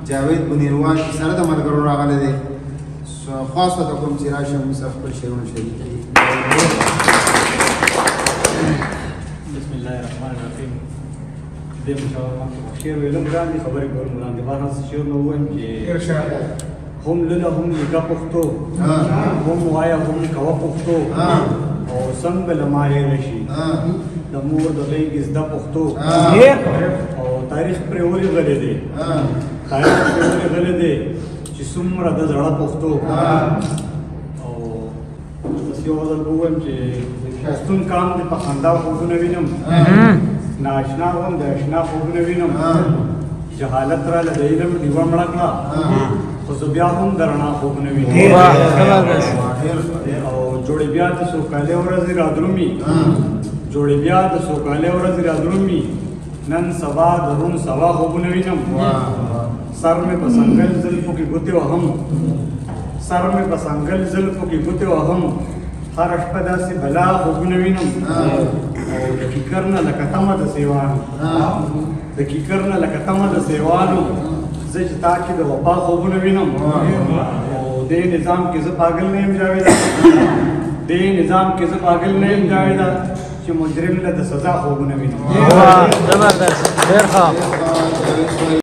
جاوید بنیروال سره د ملګرو راغلی دی خاص ورته کوم چې راشم سره خپل شعرونه شریک کړي. بسم الله الرحمن الرحیم. دې مشاور شعر ویلم ګرانې خبرې کول وړاندې بهر شعر نو وایم چې هم لله هم لګا پښتو هم وایا هم کوا پښتو او څنګه لماره رشي د مور د لګي زده پښتو او تاریخ پر اوري غلې دی تاریخ پر اوري غلې دی چې څومره د زړه پښتو او بس یو ځل ووایم چې پښتون کام د پخندا خوبونه وینم ناشنا هم د اشنا خوبونه وینم جهالت را له علم دیوه مړه کړه خو زه بیا هم د رڼا خوبونه وینم او جوړې بیا د سوکالۍ ورځې رادرومي جوړې بیا د سوکالۍ ورځې رادرومي نن سبا د روم سبا خوبونه وینم سر مې په سنګل زلفو کې ګوتې وهم سر مې په سنګل زلفو کې ګوتې وهم هره شپه داسې بلا خوبونه وینم او د کیکر نه لکه تمه د سیوانو د کیکر نه لکه تمه د سیوانو زه چې تا کې د وفا خوبونه وینم او دې نظام کې زه پاگل نه یم جاویده دې نظام کې زه پاگل نه یم جاویده چې مجرم له د سزا خوبونه وینم. زبردست ډېر ښه.